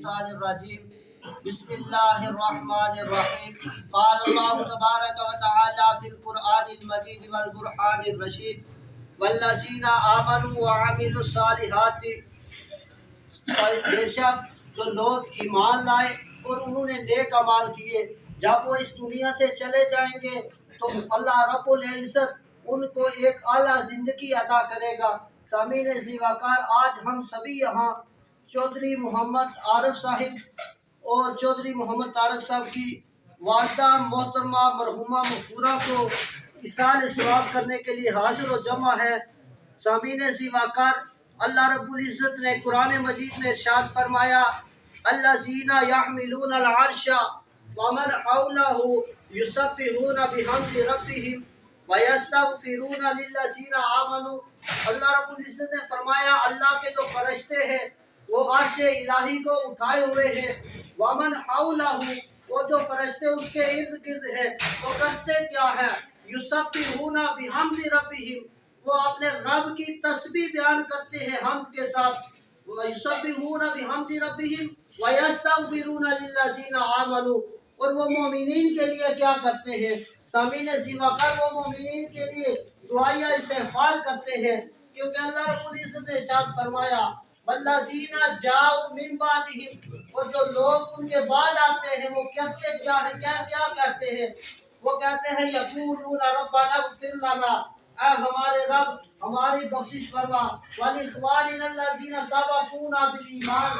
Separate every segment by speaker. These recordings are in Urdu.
Speaker 1: الشیطان الرجیم بسم اللہ الرحمن الرحیم قال اللہ تبارک و تعالی فی القرآن المجید والقرآن الرشید والذین آمنوا وعملوا الصالحات، بے شک جو لوگ ایمان لائے اور انہوں نے نیک اعمال کیے جب وہ اس دنیا سے چلے جائیں گے تو اللہ رب العزت ان کو ایک اعلیٰ زندگی عطا کرے گا۔ سامعین ذی وقار، آج ہم سبھی یہاں چودھری محمد عارف صاحب اور چودھری محمد طارق صاحب کی والدہ محترمہ مرحومہ مغفورہ کو ایصال ثواب کرنے کے لیے حاضر و جمع ہے۔ سامعین ذی وقار، اللہ رب العزت نے قرآن مجید میں ارشاد فرمایا الذین یحملون العرش ومن حولہ یسبحون بحمد ربہم وَيَسْتَغْفِرُونَ لِلَّذِينَ آمَنُوا۔ اللہ رب العزت نے فرمایا اللہ کے جو فرشتے ہیں وہ عرش الہی کو اٹھائے ہوئے ہیں، وَمَنْ حَوْلَهُ، وہ جو فرشتے اس کے ارد گرد ہیں وہ کرتے کیا ہے؟ يُسَبِّحُونَ بِحَمْدِ رَبِّهِمْ، وہ اپنے رب کی تسبیح بیان کرتے ہیں حمد کے ساتھ، وَيُسَبِّحُونَ بِحَمْدِ رَبِّهِمْ وَيَسْتَغْفِرُونَ لِلَّذِينَ آمَنُوا، اور وہ مومنین کے لیے کیا کرتے ہیں؟ سامعین ذی وقار، وہ مومنین کے لیے دعائیہ استغفار کرتے ہیں، کیونکہ اللہ رب العزت نے ارشاد فرمایا والذین جاؤوا من بعدہم، اور جو لوگ ان کے بعد آتے ہیں وہ کہتے کیا ہیں؟ کیا کہتے ہیں؟ وہ کہتے ہیں یقولون ربنا اغفر لنا، اے ہمارے رب ہماری بخشش فرما، ولاخواننا الذین سبقونا بالایمان،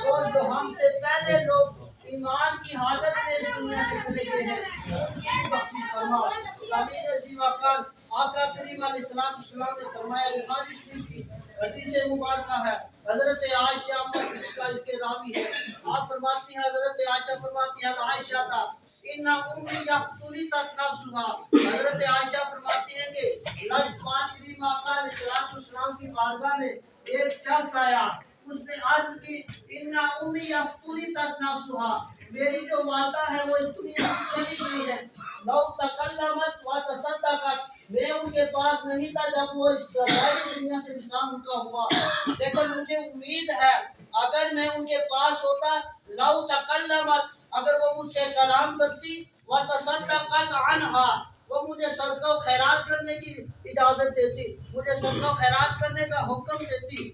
Speaker 1: اور جو ہم سے پہلے لوگ ایمان کی حالت میں اس دنیا سے چلے گئے ہیں ان کی بخشش فرما۔ سامعین ذی وقار، آقا کریم علیہ السلام نے فرمایا، بخاری شریف کی حدیث مبارکہ ہے، حضرت عائشہ کا اس کے راوی ہے، آپ فرماتی ہیں، حضرت عائشہ فرماتی ہیں عائشہ تھا ان امی یفتلطت نفسها، حضرت عائشہ فرماتی ہیں کہ لجپال کریم آقا علیہ السلام کی بارگاہ میں ایک شخص آیا، اس نے عرض کی ان امی یفتلطت نفسها، میری جو والدہ ہے وہ اس دنیا سے چلی گئی ہے، لو تکلمت و تصدقت، میں ان کے پاس نہیں تھا جب وہ اس دنیا سے وصال ان کا ہوا، لیکن مجھے امید ہے اگر میں ان کے پاس ہوتا، لو تکلمت، اگر وہ مجھ سے کلام کرتی، و تصدقت عنہا، وہ مجھے صدقہ و خیرات کرنے کی اجازت دیتی، مجھے صدقہ و خیرات کرنے کا حکم دیتی،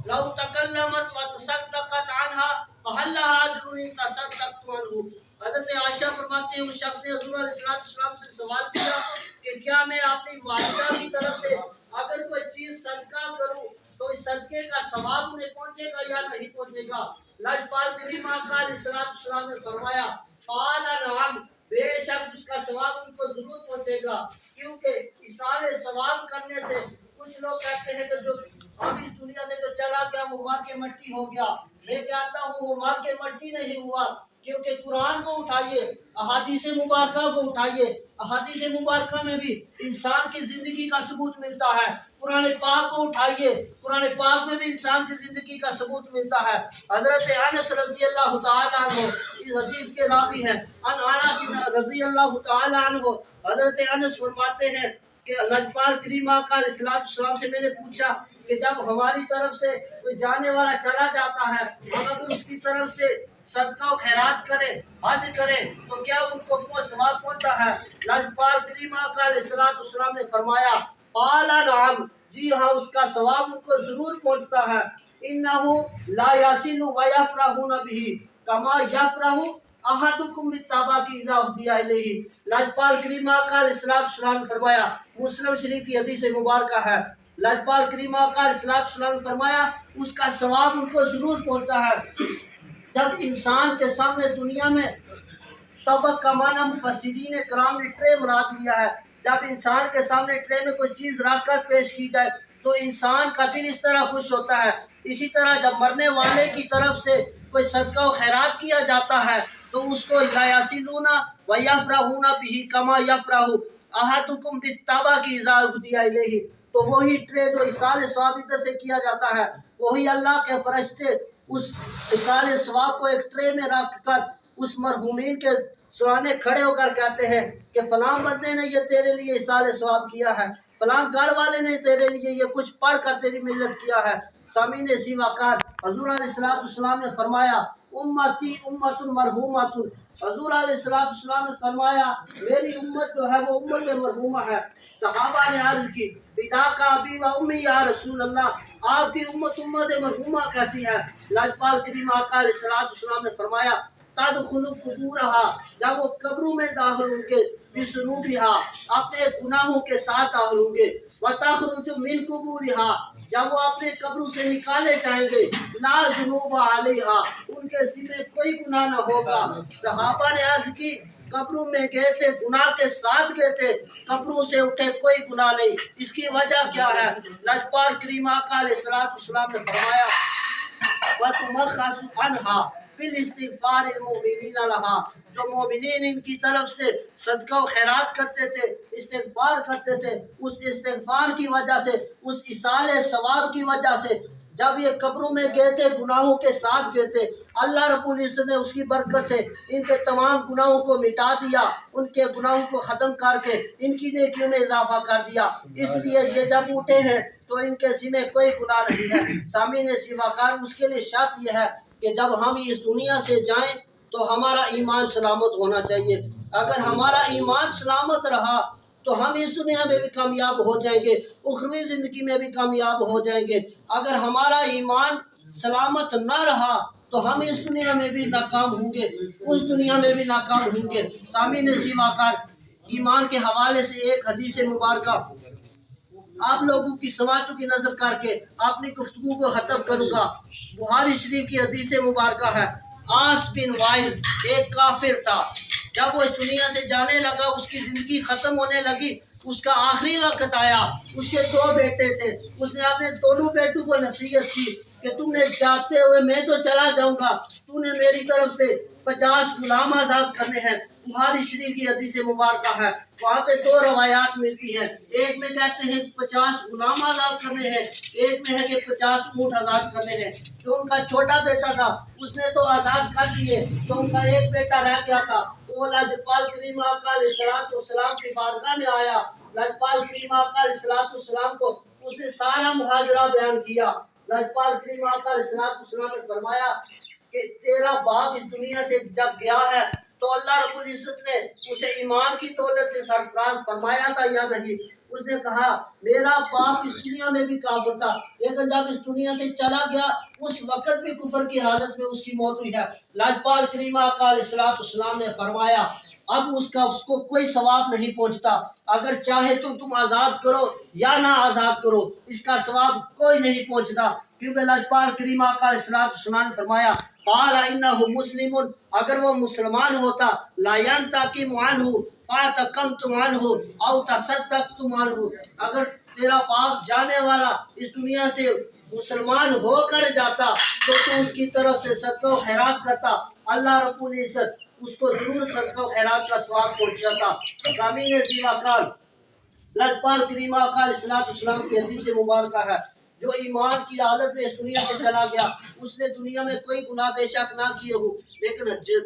Speaker 1: لو تکلمت و تصدقت عنہا فہل لہا اجر ان تصدقت عنہ۔ حضرت عائشہ فرماتے ہیں اس شخص نے حضور علیہ السلام سے سوال کیا کہ کیا میں اپنی والدہ کی طرف سے اگر کوئی چیز صدقہ کروں تو اس صدقے کا ثواب انہیں پہنچے گا یا نہیں پہنچے گا؟ لاجپال کریم آقا علیہ السلام نے فرمایا قال نعم، بے شک اس کا ثواب ان کو ضرور پہنچے گا، کیونکہ ایصال ثواب کرنے سے کچھ لوگ کہتے ہیں کہ جو ہم اس دنیا سے جو چلا گیا وہ مار کے مٹی ہو گیا، میں کہتا ہوں وہ مار کے مٹی نہیں ہوا، کیونکہ قرآن کو اٹھائیے، احادیث مبارکہ کو اٹھائیے، احادیث مبارکہ میں بھی انسان کی زندگی کا ثبوت ملتا ہے، قرآن پاک کو اٹھائیے، قرآن پاک میں بھی انسان کی زندگی کا ثبوت ملتا ہے۔ حضرت انس رضی اللہ تعالیٰ عنہ اس حدیث کے راوی ہیں، انس رضی اللہ تعالیٰ عنہ، حضرت انس فرماتے ہیں کہ لاجپال کریم آقا علیہ السلام سے میں نے پوچھا کہ جب ہماری طرف سے کوئی جانے والا چلا جاتا ہے ہم اگر اس کی طرف سے صدقہ و خیرات کریں، حج کریں تو کیا ان کو ثواب پہنچتا ہے؟ لاجپال کریم آقا علیہ السلام نے فرمایا قال نعم، جی ہاں اس کا ثواب ان کو ضرور پہنچتا ہے، انہ لا یصل ویفرحون بہ کما یفرح احدکم بالطبق اذا اہدی الیہ۔ لاجپال کریم آقا علیہ السلام نے فرمایا، مسلم شریف کی حدیث مبارکہ ہے، لاجپال کریم آقا علیہ السلام نے فرمایا اس کا ثواب ان کو ضرور پہنچتا ہے۔ جب انسان کے سامنے دنیا میں طبق کا معنی مفسرین کرام نے ٹرے مراد لیا ہے، جب انسان کے سامنے ٹرے میں کوئی چیز رکھ کر پیش کی جائے تو انسان کا دل اس طرح خوش ہوتا ہے، اسی طرح جب مرنے والے کی طرف سے کوئی صدقہ و خیرات کیا جاتا ہے تو اس کو لا یصلون و یفرحون بہ کما یفرح احدکم بالطبق اذا اہدی الیہ، تو وہی ٹرے جو ایصال ثواب ادھر سے کیا جاتا ہے وہی اللہ کے فرشتے اس ایصال ثواب کو ایک ٹرے میں رکھ کر اس مرحومین کے سرانے کھڑے ہو کر کہتے ہیں کہ فلاں بندے نے یہ تیرے لیے ایصال ثواب کیا ہے، فلاں گھر والے نے تیرے لیے یہ کچھ پڑھ کر تیری ملت کیا ہے، سامعین سی وقار حضور علیہ السلام نے فرمایا امتی امت مرحومۃ، حضور علیہ السلام نے فرمایا میری امت جو ہے وہ امت مرحومہ ہے۔ صحابہ نے عرض کی فداک ابی و امی یا رسول اللہ، آپ کی امت مرحومہ کیسی ہے؟ لاجپال کریم آقا علیہ السلام نے فرمایا تدخلوا قبورہا، جب وہ قبروں میں داخل ہوں گے، بذنوبہا، اپنے گناہوں کے ساتھ داخل ہوں گے، وتخرج من قبورہا، جب وہ اپنے قبروں سے نکالے جائیں گے، لا ذنوب علیہا، ان کے ذمہ کوئی گناہ نہ ہوگا۔ صحابہ نے عرض کی قبروں میں گئے تھے، گناہ کے ساتھ گئے تھے، قبروں سے اٹھے کوئی گناہ نہیں، اس کی وجہ کیا ہے؟ لاجپال کریم آقا علیہ السلام نے فرمایا وَتُمَخَّصُ عَنْهَا بِالْإِسْتِغْفَارِ الْمُؤْمِنِينَ لَهَا، جو مومنین ان کی طرف سے صدقہ و خیرات کرتے تھے، استغفار کرتے تھے، اس استغفار کی وجہ سے، اس اصال ثواب کی وجہ سے جب یہ قبروں میں گئے تھے، گناہوں کے ساتھ گئے تھے، اللہ رب العزت نے اس کی برکت سے ان کے تمام گناہوں کو مٹا دیا، ان کے گناہوں کو ختم کر کے ان کی نیکیوں میں اضافہ کر دیا۔ اس لیے یہ جب اٹھے ہیں تو ان کے ذمہ کوئی گناہ نہیں ہے۔ سامعین سی وقار اس کے لیے شرط یہ ہے کہ جب ہم اس دنیا سے جائیں تو ہمارا ایمان سلامت ہونا چاہیے۔ اگر ہمارا ایمان سلامت رہا تو ہم اس دنیا میں بھی کامیاب ہو جائیں گے، اخروی زندگی میں بھی کامیاب ہو جائیں گے۔ اگر ہمارا ایمان سلامت نہ رہا تو ہم اس دنیا میں بھی ناکام ہوں گے، اس دنیا میں بھی ناکام ہوں گے۔ سامعین سی وقار ایمان کے حوالے سے ایک حدیث مبارکہ آپ لوگوں کی سماعتوں کی نظر کر کے اپنی گفتگو کو ختم کروں گا۔ بخاری شریف کی حدیث مبارکہ ہے، عاص بن وائل ایک کافر تھا، جب وہ اس دنیا سے جانے لگا، اس کی زندگی ختم ہونے لگی، اس کا آخری وقت آیا، اس کے 2 بیٹے تھے، اس نے اپنے دونوں بیٹوں کو نصیحت کی کہ تم نے جاتے ہوئے میں تو چلا جاؤں گا، تو نے میری طرف سے 50 غلام آزاد کرنے ہیں۔ بخاری شریف کی حدیث مبارکہ ہے، وہاں پہ 2 روایات ملتی ہیں، ایک میں کہتے ہیں 50 غلام آزاد کرنے ہیں، ایک میں ہے کہ 50 اونٹ آزاد کرنے ہیں۔ جو ان کا چھوٹا بیٹا تھا اس نے تو آزاد کر دیے، تو ان کا ایک بیٹا رہ گیا تھا، وہ لاجپال کریم آقا علیہ السلام کی بارگاہ میں آیا۔ لاجپال کریم آقا علیہ السلام کو اس نے سارا مہاجرہ بیان کیا۔ لاجپال کریم آقا علیہ السلام نے فرمایا کہ تیرا باپ اس دنیا سے جب گیا ہے تو اللہ رب العزت نے اسے ایمان کی دولت سے سرفراز فرمایا تھا یا نہیں؟ اس نے کہا میرا باپ اس دنیا میں بھی کافر تھا، لیکن جب اس دنیا سے چلا گیا اس وقت بھی کفر کی حالت میں اس کی موت ہوئی ہے۔ لاجپال کریم آقا علیہ السلام نے فرمایا اب اس کو کوئی ثواب نہیں پہنچتا، اگر چاہے تو تم آزاد کرو یا نہ آزاد کرو، اس کا ثواب کوئی نہیں پہنچتا، کیونکہ لاجپال کریم آقا علیہ السلام نے فرمایا قال انہ مسلم، اگر وہ مسلمان ہوتا لا ینتقم عنہ فاتقمتم عنہ او تصدقتم عنہ، اگر تیرا باپ جانے والا اس دنیا سے مسلمان ہو کر جاتا تو اس کی طرف سے صدقہ و خیرات کرتا، اللہ رب العزت اس کو ضرور صدقہ و خیرات کا ثواب پہنچاتا۔ سامعین سی وقار لاجپال کریم آقا علیہ السلام کی حدیث مبارکہ ہے، جو ایمان کی حالت میں اس دنیا سے چلا گیا، اس نے دنیا میں کوئی گناہ بے شک نہ کیے ہو، لیکن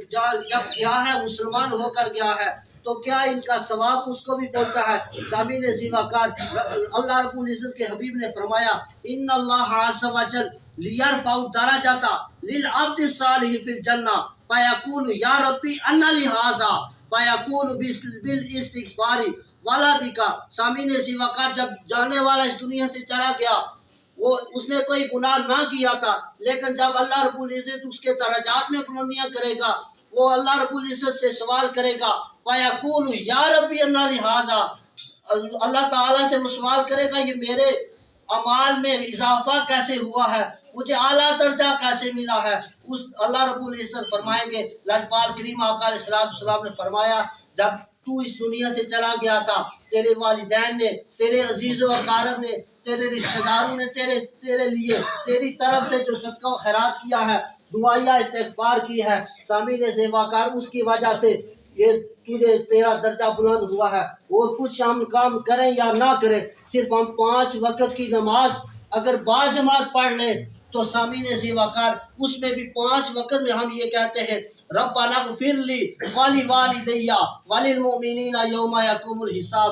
Speaker 1: جب گیا ہے مسلمان ہو کر گیا ہے تو کیا ان کا ثواب اس کو بھی پہنچتا ہے؟ سامعین سی وقار اللہ رب العزت کے حبیب نے فرمایا ان اللہ عز وجل لیرفع درجۃ للعبد الصالح فی الجنہ فیقول یا ربی ان لہذا فیقول بالاستغفار ولدک۔ سامعین سی وقار جب جانے والا اس دنیا سے چلا گیا، وہ اس نے کوئی گناہ نہ کیا تھا، لیکن جب اللہ رب العزت اس کے درجات میں بلندیاں کرے گا، وہ اللہ رب العزت سے سوال کرے گا فیقول یا ربی ان لہذا، اللہ تعالیٰ سے وہ سوال کرے گا یہ میرے اعمال میں اضافہ کیسے ہوا ہے، مجھے اعلیٰ درجہ کیسے ملا ہے؟ اس اللہ رب العزت فرمائیں گے لاجپال کریم آقا علیہ السلام نے فرمایا جب تو اس دنیا سے چلا گیا تھا، تیرے والدین نے، تیرے عزیز و اقارب نے، تیرے رشتہ داروں نے تیرے لیے تیری طرف سے جو صدقہ و خیرات کیا ہے، دعائیہ استغفار کی ہے، سامعین سی وقار اس کی وجہ سے یہ تیرا درجہ بلند ہوا ہے۔ اور کچھ ہم کام کریں یا نہ کریں، صرف ہم 5 وقت کی نماز اگر باجماعت پڑھ لیں تو سامعین سی وقار اس میں بھی 5 وقت میں ہم یہ کہتے ہیں ربنا اغفر لی ولوالدی وللمؤمنین یوم یقوم الحساب،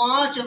Speaker 1: 5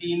Speaker 2: 3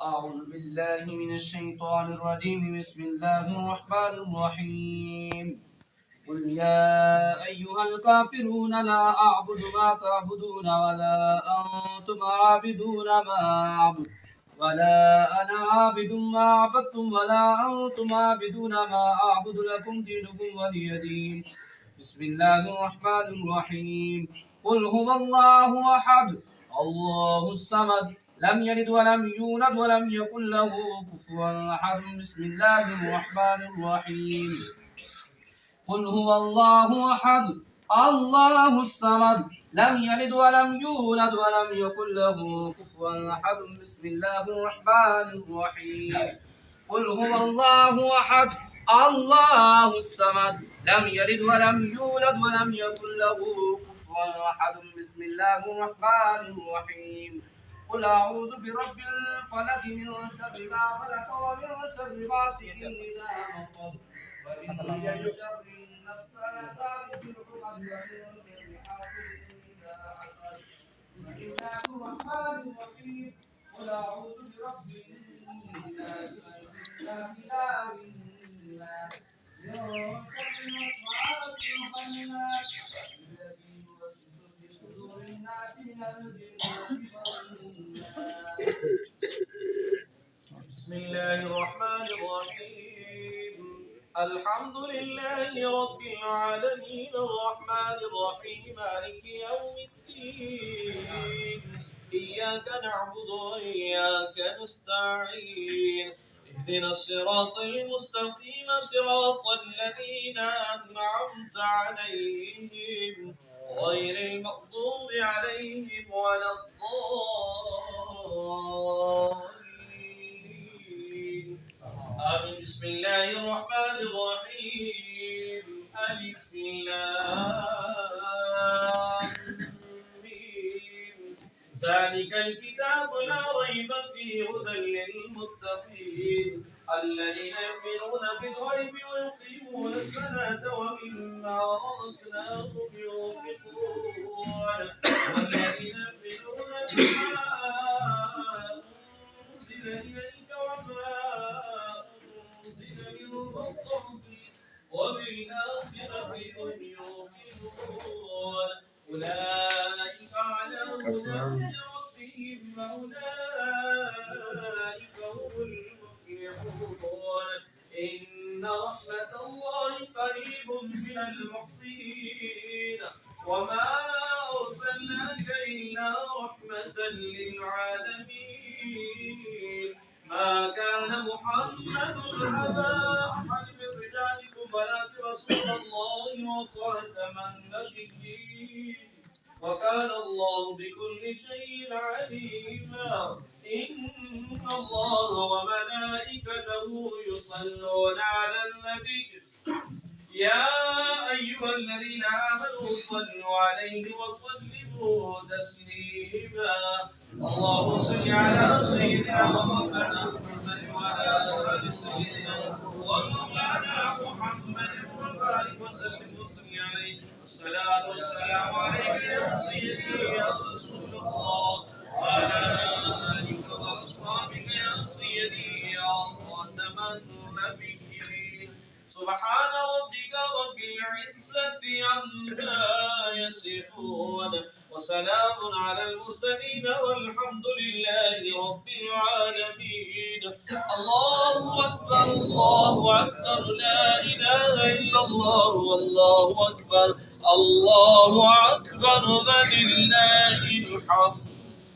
Speaker 3: أعوذ بالله من الشيطان الرجيم بسم الله الرحمن الرحيم قل يا أيها الكافرون لا أعبد ما تعبدون ولا أنتم عابدون ما أعبد ولا أنا عابد ما عبدتم ولا أنتم عابدون ما أعبد لكم دينكم ولي دين بسم الله الرحمن الرحيم قل هو الله أحد الله الصمد لم يلد ولم يولد ولم يكن له كفوا أحد بسم الله الرحمن الرحيم قل هو الله أحد الله الصمد لم يلد ولم يولد ولم يكن له كفوا أحد بسم الله الرحمن الرحيم قل هو الله أحد الله الصمد لم يلد ولم يولد ولم يكن له كفوا أحد بسم الله الرحمن الرحيم قل أعوذ برب الفلق من شر ما خلق ومن شر غاسق إذا وقب ومن شر النفاثات في العقد ومن شر حاسد إذا حسد بسم الله الرحمن الرحيم قل أعوذ برب الناس ملك الناس إله الناس من شر الوسواس الخناس الذي يوسوس في صدور الناس من الجنة والناس.
Speaker 4: بسم الله الرحمن الرحيم الحمد لله رب العالمين الرحمن الرحيم مالك يوم الدين إياك نعبد وإياك نستعين اهدنا الصراط المستقيم صراط الذين أنعمت عليهم غير المغضوب عليهم ولا الضالين آمين. بسم الله الرحمن الرحيم ألف لام ميم ذلك الكتاب لا ريب فيه هدى للمتقين الذين يؤمنون بالغيب ويقيمون الصلاة ومما رزقناهم ينفقون والذين يؤمنون بما أنزل إليك وما أنزل من قبلك وبالآخرة هم يوقنون أولئك على هدى من ربهم وأولئك هم المفلحون إن رحمة الله قريب من المحسنين وما أرسلناك إلا رحمة للعالمين ما كان محمد أبا أحد من رجالكم ولكن رسول الله وخاتم النبيين وكان الله بكل شيء عليما إن الله وملائكته يصلون على النبي يا أيها الذين آمنوا صلوا عليه وسلموا تسليما اللهم صل على سيدنا ومولانا محمد وعلى آل سيدنا ومولانا محمد وبارك وسلم عليه الصلاة والسلام عليك يا سيدي يا رسول الله وعلى آلك وأصحابك يا سيدي يا خاتم النبيين سبحان ربك رب العزة عما يصفون وسلام على المرسلين والحمد لله رب العالمين الله أكبر الله أكبر لا إله إلا الله والله أكبر الله أكبر ولله الحمد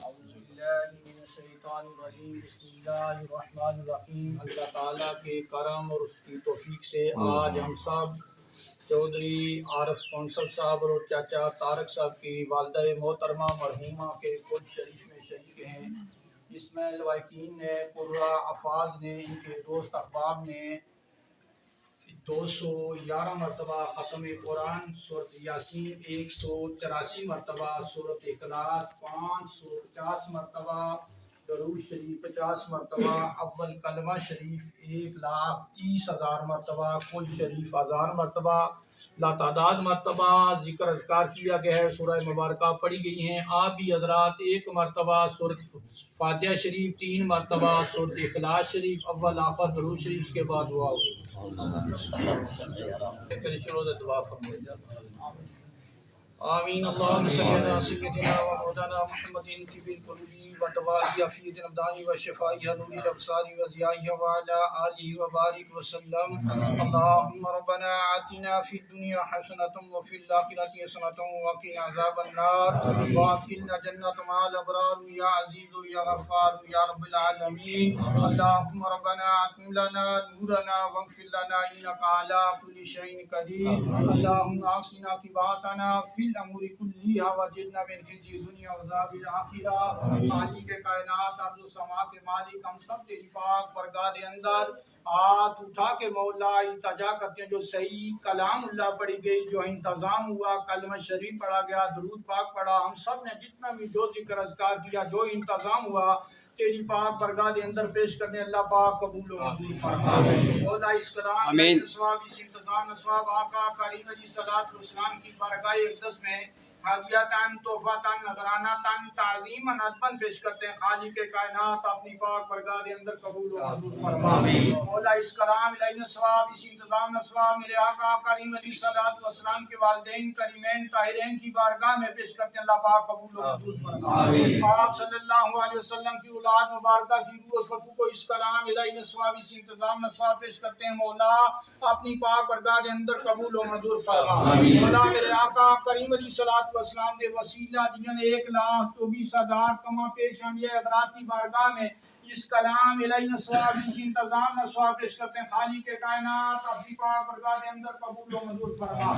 Speaker 5: اعوذ باللہ من الشیطان الرجیم بسم اللہ الرحمن الرحیم۔ اللہ تعالیٰ کے کرم اور اس کی توفیق سے آج ہم سب چودھری عارف کونسل صاحب اور چاچا طارق صاحب کی والدہ محترمہ مرحومہ کے خود شریف میں شریک ہیں، جس میں لوائقین نے قرہ افاظ نے ان کے دوست احباب نے 211 مرتبہ ختم قرآن، سورۃ یاسین 184 مرتبہ، سورۃ اخلاص 550 مرتبہ، درود شریف 50 مرتبہ، اول کلمہ شریف 1,30,000 مرتبہ، کل شریف 1000 مرتبہ، لاتعداد مرتبہ ذکر اذکار کیا گیا ہے، سورہ مبارکہ پڑھی گئی ہیں۔ آپ بھی حضرات 1 مرتبہ سورۃ فاتحہ شریف، 3 مرتبہ سورۃ اخلاص شریف، اول آخر درود شریف، اس کے بعد دعا ہوگی۔ دعا فرمائیے آمین۔ اللہم صلی علی سیدنا و مولانا محمد طب القلوب و دوائی عافیت الابدان و شفائی نور الابصار و ضیاء و علی آلہ و بارک وسلم۔ اللہم ربنا آتنا فی الدنیا حسنۃ و فی الآخرۃ حسنۃ و قنا عذاب النار وادخلنا جنۃ مع الابرار یا عزیز یا غفار یا رب العالمین۔ اللہم ربنا اتم لنا نورنا واغفر لنا انک علی کل شیء قدیر۔ اللہم احسن عاقبتنا فی الامور کلیہا واجرنا من خزی الدنیا وعذاب الآخرہ۔ خالق کائنات ارض و سما کے مالک، ہم سب تیری پاک بارگاہ کے اندر ہاتھ اٹھا کے مولا التجا کرتے ہیں، جو صحیح کلام اللہ پڑھی گئی، جو انتظام ہوا، کلمہ شریف پڑھا گیا، درود پاک پڑھا، ہم سب نے جتنا بھی جو ذکر اذکار کیا، جو انتظام ہوا، تیری پاک بارگاہ کے اندر پیش کرنے، اللہ پاک قبول و منظور فرما۔ مولا اس کلام
Speaker 3: آمین۔
Speaker 5: ثواب، اس انتظام ثواب آقا کریم علیہ الصلوۃ والسلام کی بارگاہ اقدس میں ہدیتاً، تحفتاً، نذرانتاً، تعظیماً، ادباً پیش کرتے ہیں۔ خالق کائنات اپنی پاک بارگاہ کے اندر قبول و منظور فرما۔ مولا اس کلام الہی ثواب، اس انتظام ثواب میرے آقا کریم علیہ الصلوۃ والسلام کے والدین کریمین طاہرین کی بارگاہ میں پیش کرتے ہیں، اللہ پاک قبول و منظور فرما۔ آپ صلی اللہ علیہ وسلم کی اولاد مبارکہ کی روح اور فتو کو اس کلام الہی ثواب، اس انتظام ثواب پیش کرتے ہیں، مولا اپنی پاک بارگاہ کے اندر قبول و منظور فرما۔ مولا میرے آقا کریم علیہ الصلوۃ والسلام کے وسیلہ جنہوں نے 1,24,000 کما پیش انبیاء حضرات کی بارگاہ میں اس کلام الہی ثواب، اس انتظام ثواب پیش کرتے ہیں، خالق کائنات اپنی پاک بارگاہ کے اندر قبول و منظور فرما۔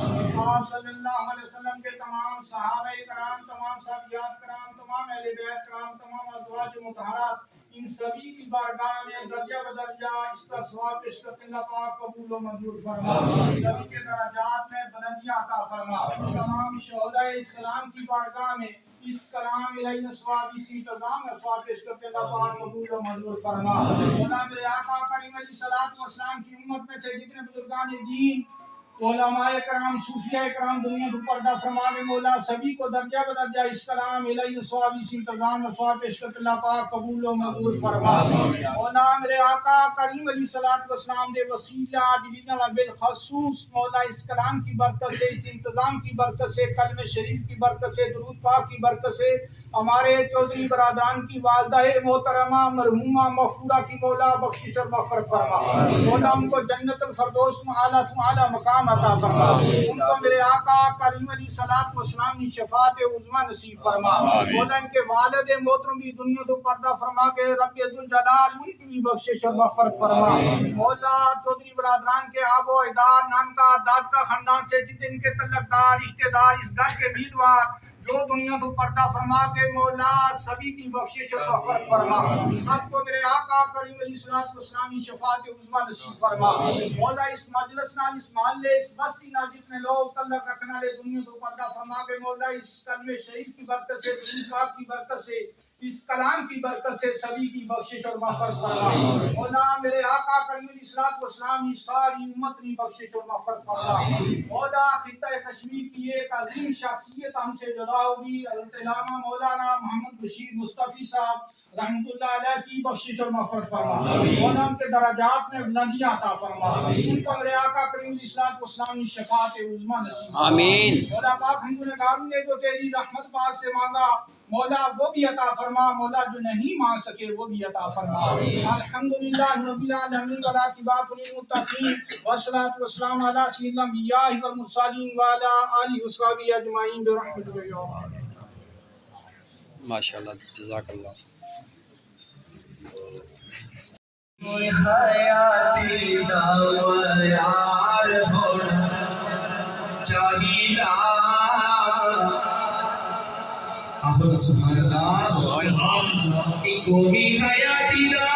Speaker 5: آپ صلی اللہ علیہ وسلم کے تمام صحابہ کرام، تمام صحابیات کرام، تمام اہل بیت کرام، تمام ازواج مطہرات، ان سبھی کی بارگاہ میں درجہ بدرجہ اس کا ثواب پیش کرتے ہیں، اللہ پاک قبول و منظور فرما۔ سبھی کے درجات میں بلندیاں عطا فرما۔ تمام شہداء اسلام کی بارگاہ میں اس کلام الہی ثواب، اس انتظام ثواب پیش کرتے ہیں، اللہ پاک قبول و منظور فرما۔ مولا میرے آقا کریم علیہ الصلوۃ والسلام کی امت میں سے جتنے بزرگان دین، علماء کرام، صوفیاء کرام دنیا کو پردہ فرما کے مولا سبھی کو درجہ بدرجہ اس کلام الہی ثواب، اس انتظام ثواب پیش کرتے اللہ پاک قبول و منظور فرما۔ مولا میرے آقا کریم علیہ الصلوۃ والسلام دے وسیلہ جنہاں بالخصوص مولا اس کلام کی برکت سے، اس انتظام کی برکت سے، کلمہ شریف کی برکت سے، درود پاک کی برکت سے ہمارے چودھری برادران کی والدہ محترمہ مرحومہ مغفورہ کی مولا بخشش اور مغفرت فرما۔ مولا ان کو جنت الفردوس میں اعلیٰ مقام عطا فرما۔ ان کو میرے آقا کریم علیہ الصلوۃ والسلام کی شفاعت عظمیٰ نصیب فرما۔ مولا ان کے والد محترم بھی دنیا تو پردہ فرما کے رب ذوالجلال ان کی بھی بخشش اور مغفرت فرما۔ مولا چودھری برادران کے آب و اجداد، نانکا دادکا خاندان سے جتنے ان کے تعلق دار، رشتہ دار، اس گھر کے امیدوار جو دنیا تو پردہ فرما کے مولا سبھی کی بخشش اور مغفرت فرما، سب کو میرے آقا کریم علیہ الصلوۃ والسلام کی شفاعت عظمیٰ نصیب فرما۔ مولا اس مجلس نال، اس محلے، اس بستی نال جتنے لوگ تعلق رکھنے والے دنیا تو پردہ فرما کے مولا اس کلمہ شریف کی برکت سے، درود پاک کی برکت سے، اس کلام کی برکت سے سبھی کی بخشش اور مغفرت فرما۔ مولا میرے آقا کریم علیہ الصلوۃ والسلام کی ساری امت کی بخشش اور مغفرت فرما۔ مولا خطہ کشمیر کی ایک عظیم شخصیت ہم سے جدا ہوگی، حضرت علامہ مولانا محمد بشیر مصطفی صاحب رحمۃ اللہ علیہ کی بخشش اور مغفرت فرما۔ مولا ان کے درجات میں بلندیاں عطا فرما، ان کو میرے آقا کریم علیہ الصلوۃ والسلام کی شفاعت عظمیٰ نصیب فرما۔
Speaker 3: آمین۔
Speaker 5: مولا پاک ہم گنہگاروں نے جو تیری رحمت پاک سے مانگا مولا وہ بھی عطا فرما، مولا جو نہیں مانگ سکے وہ بھی عطا فرما۔ الحمدللہ رب العالمین والعاقبۃ للمتقین والصلاۃ والسلام علی سید الانبیاء والمرسلین وعلی آلہ وصحبہ اجمعین برحمتک یا ارحم۔
Speaker 3: ماشاءاللہ، جزاک اللہ۔
Speaker 6: حیاتی دا یار ہونا چاہیدا، آخر سبحان اللہ، کوئی حیاتی دا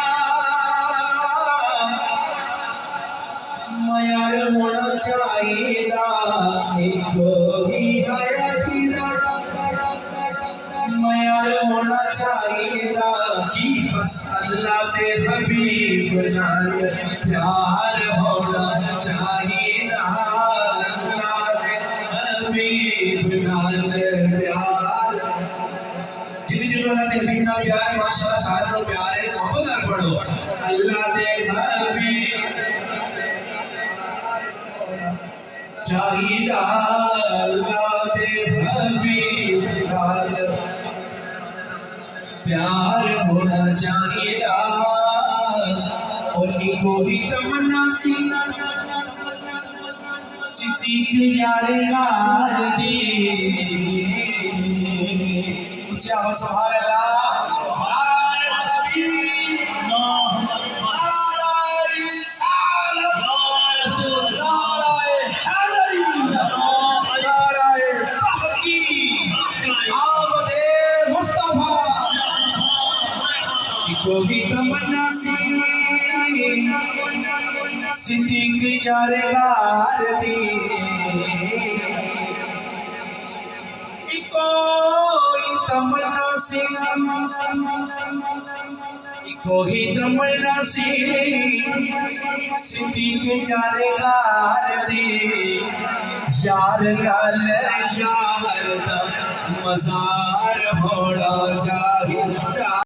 Speaker 6: یار ہونا چاہیدا، کوئی حیاتی دا یار ہونا چاہیدا، کی بس اللہ دے حبیب نال پیار ہونا چاہیدا، اللہ دے حبیب نال پیار، جنہیں اللہ دے حبیب نال پیار ہے ماشاءاللہ سارے لوگ پیار ہے، محبت نال پڑھو، اللہ دے حبیب چاہیدا، اللہ دے حبیب نال پیار ہونا چاہیے، اور کو بھی تمنا سی صدیق یار یار دی، اونچا ہو سبحان اللہ، نعرہ تکبیر، نعرہ رسالت، نعرہ حیدری، نعرہ تحقیق، آمد مصطفیٰ، کوئی تمنا سی صدیق یار یار دی، کوئی تمنا سی، کوئی تمنا سی صدیق یار یار دی، یار نال یار دا مزار ہونا چاہیے۔